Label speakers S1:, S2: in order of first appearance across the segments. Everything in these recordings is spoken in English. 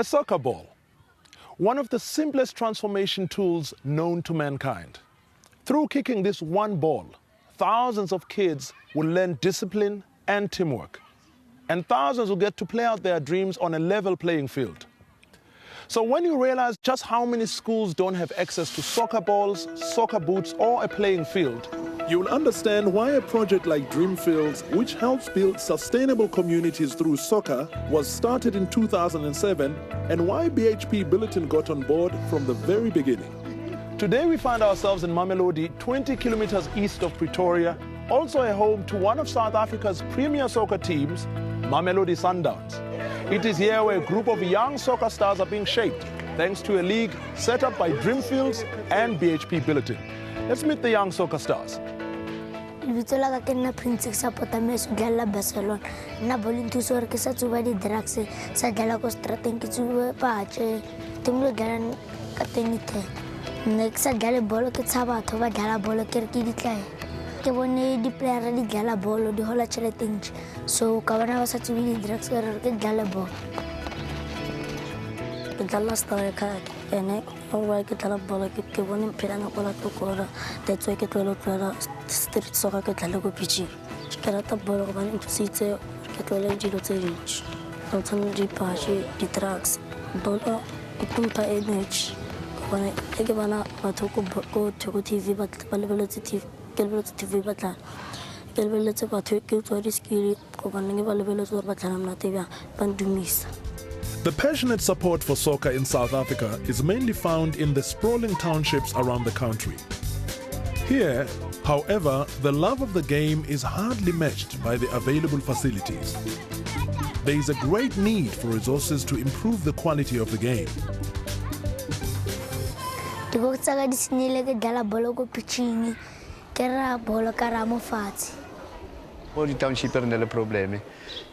S1: A soccer ball, one of the simplest transformation tools known to mankind. Through kicking this one ball, thousands of kids will learn discipline and teamwork. And thousands will get to play out their dreams on a level playing field. So when you realize just how many schools don't have access to soccer balls, soccer boots, or a playing field, you'll understand why a project like Dreamfields, which helps build sustainable communities through soccer, was started in 2007, and why BHP Billiton got on board from the very beginning. Today we find ourselves in Mamelodi, 20 kilometers east of Pretoria, also a home to one of South Africa's premier soccer teams, Mamelodi Sundowns. It is here where a group of young soccer stars are being shaped, thanks to a league set up by Dreamfields and BHP Billiton. Let's meet the young soccer stars.
S2: Ke bone di player di dlala bolo di hola tšhelete ntši so ka bona ba sa tsebe di-drugs ke re ke dlale bolo ke dlala striker ene goba ke dlala bolo ke bone mphela nako la tlokora that's why ke tlwele go tloela street soccer ke dlale ko pitching ke rata bolo gobane nthusitse ke tlwele dilo tse dintši go tshwana dipatšhe di-drugs bolo e mpha energy gobane e ke bona batho ko theko tv ba lebeletse tv TV batla ke lebeletse batho ke tswa di skill go bana ke ba lebeletse gore ba tlana mnate bja ba ndumisa.
S1: The passionate support for soccer in South Africa is mainly found in the sprawling townships around the country. Here, however, the love of the game is hardly matched by the available facilities. There is a great need for resources to improve the quality of the game.
S3: Mo di township re ne le probleme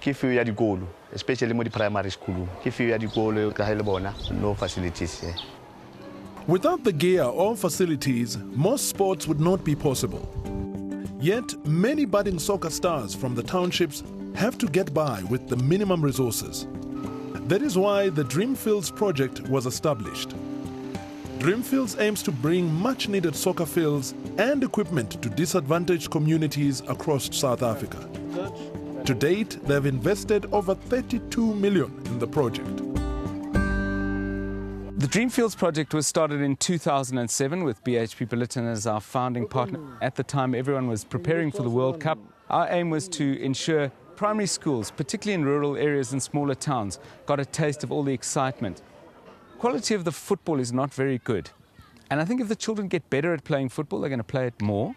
S3: ke fiu ya dikolo especially mo di primary school ke fiu ya dikolo ka hele bona no facilities here.
S1: Without the gear or facilities, most sports would not be possible. Yet many budding soccer stars from the townships have to get by with the minimum resources. That is why the Dreamfields project was established. Dreamfields aims to bring much-needed soccer fields and equipment to disadvantaged communities across South Africa. To date, they have invested over 32 million in the project.
S4: The Dreamfields project was started in 2007 with BHP Billiton as our founding partner. At the time, everyone was preparing for the World Cup. Our aim was to ensure primary schools, particularly in rural areas and smaller towns, got a taste of all the excitement. Quality of the football is not very good. And I think if the children get better at playing football, they're going to play it more.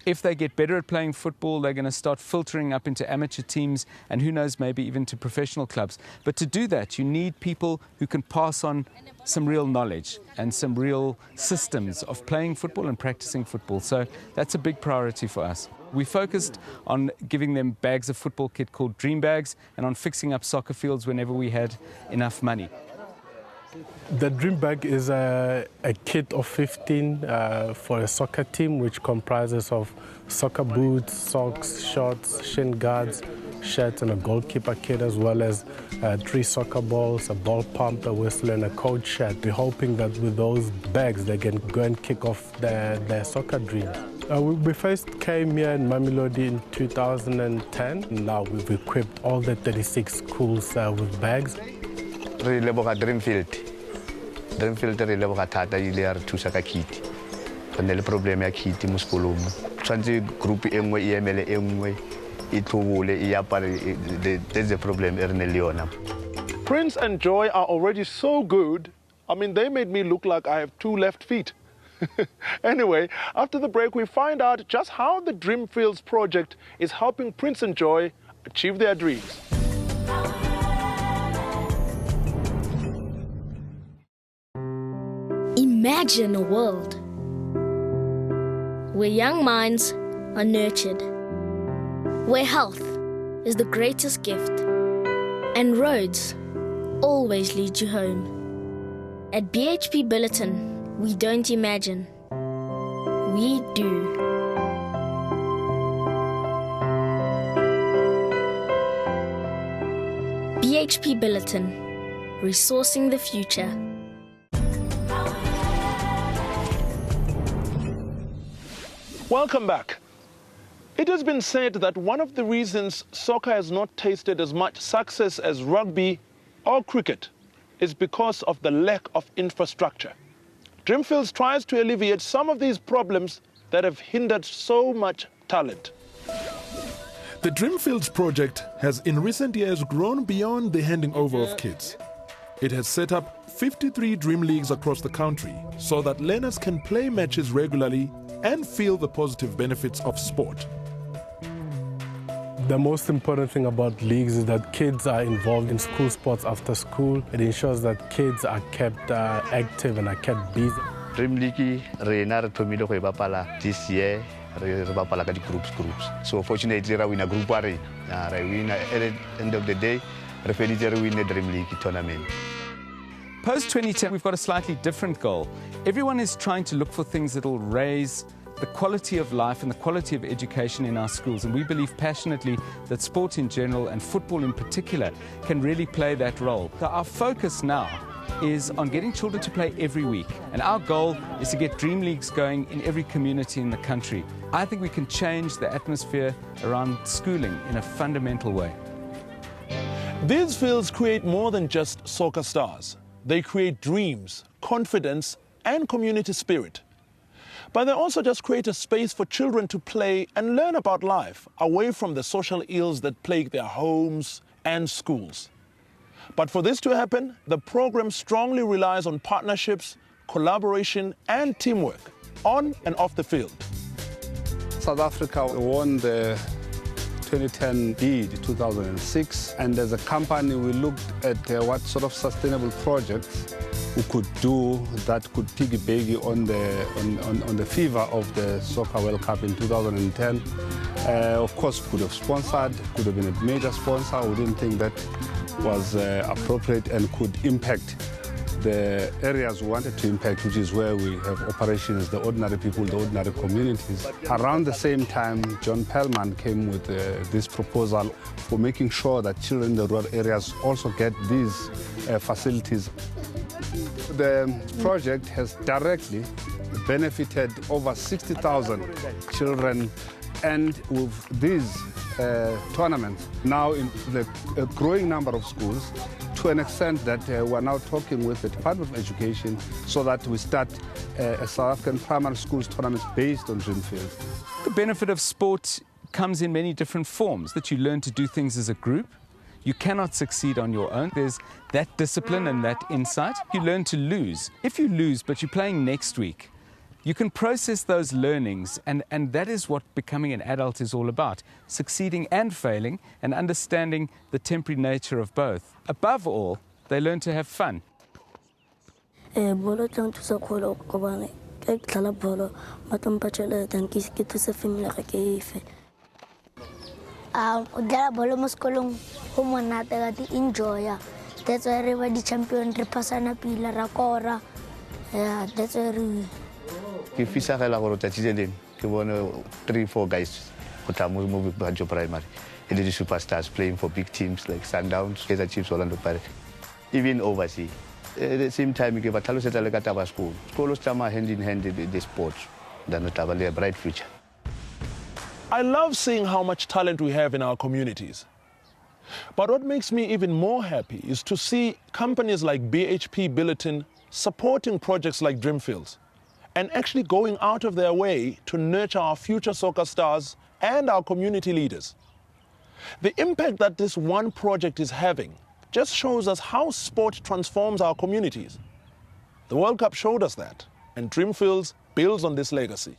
S4: If they get better at playing football, they're going to start filtering up into amateur teams and who knows, maybe even to professional clubs. But to do that, you need people who can pass on some real knowledge and some real systems of playing football and practicing football. So that's a big priority for us. We focused on giving them bags of football kit called Dream Bags and on fixing up soccer fields whenever we had enough money.
S5: The Dream Bag is a kit of 15 for a soccer team, which comprises of soccer boots, socks, shorts, shin guards, shirts, and a goalkeeper kit, as well as 3 soccer balls, a ball pump, a whistle, and a coach shirt. We're hoping that with those bags, they can go and kick off their soccer dreams. We first came here in Mamelodi in 2010. Now we've equipped all the 36 schools with bags.
S3: Re leboga Dreamfield re leboga thata ile ya re thusa ka kit re ne le problem ya kit mo sekolong tshwantse group e nngwe e emele e nngwe e tlhobole e apare there's a problem e re ne le yona.
S1: Prince and Joy are already so good. I mean, they made me look like I have 2 left feet. Anyway, after the break, we find out just how the Dreamfields project is helping Prince and Joy achieve their dreams.
S6: Imagine a world where young minds are nurtured, where health is the greatest gift, and roads always lead you home. At BHP Billiton, we don't imagine, we do. BHP Billiton, resourcing the future.
S1: Welcome back. It has been said that one of the reasons soccer has not tasted as much success as rugby or cricket is because of the lack of infrastructure. Dreamfields tries to alleviate some of these problems that have hindered so much talent. The Dreamfields project has in recent years grown beyond the handing over of kids. It has set up 53 dream leagues across the country so that learners can play matches regularly and feel the positive benefits of sport.
S5: The most important thing about leagues is that kids are involved in school sports after school. It ensures that kids are kept active and are kept busy.
S3: Dream League, rena re thomile go e bapala this year, re bapala ka di groups. So fortunately, we win a group wa rena. Re win at the end of the day, re feditse re win the Dream League tournament.
S4: Post-2010, we've got a slightly different goal. Everyone is trying to look for things that will raise the quality of life and the quality of education in our schools. And we believe passionately that sport in general and football in particular can really play that role. So our focus now is on getting children to play every week. And our goal is to get dream leagues going in every community in the country. I think we can change the atmosphere around schooling in a fundamental way.
S1: These fields create more than just soccer stars. They create dreams, confidence, and community spirit. But they also just create a space for children to play and learn about life away from the social ills that plague their homes and schools. But for this to happen, the program strongly relies on partnerships, collaboration, and teamwork on and off the field.
S7: South Africa won the 2010 bid 2006, and as a company we looked at what sort of sustainable projects we could do that could piggyback on the fever of the Soccer World Cup in 2010. Of course, we could have sponsored, could have been a major sponsor. We didn't think that was appropriate and could impact the areas we wanted to impact, which is where we have operations, the ordinary people, the ordinary communities. Around the same time, John Pellman came with this proposal for making sure that children in the rural areas also get these facilities. The project has directly benefited over 60,000 children, and with these tournaments now in a growing number of schools, to an extent that we're now talking with the Department of Education so that we start a South African primary schools tournament based on Dreamfields.
S4: The benefit of sport comes in many different forms, that you learn to do things as a group. You cannot succeed on your own. There's that discipline and that insight. You learn to lose. If you lose, but you're playing next week, you can process those learnings, and that is what becoming an adult is all about, succeeding and failing and understanding the temporary nature of both. Above all, they learn to have fun.
S2: That's why everybody champion repasana pila rakora. Yeah, that's why
S3: Ke fisa fela gore tsa tshileng ke bone 3-4 guys go tla mo Banjo Primary, and the superstars playing for big teams like Sundowns, Kaizer Chiefs, Orlando Pirates, even overseas. At the same time, ke ba tlhalosetsa le ka taba school. School is hand in hand with the sports. Then taba le a bright future.
S1: I love seeing how much talent we have in our communities. But what makes me even more happy is to see companies like BHP Billiton supporting projects like Dreamfields and actually going out of their way to nurture our future soccer stars and our community leaders. The impact that this one project is having just shows us how sport transforms our communities. The World Cup showed us that, and Dreamfields builds on this legacy.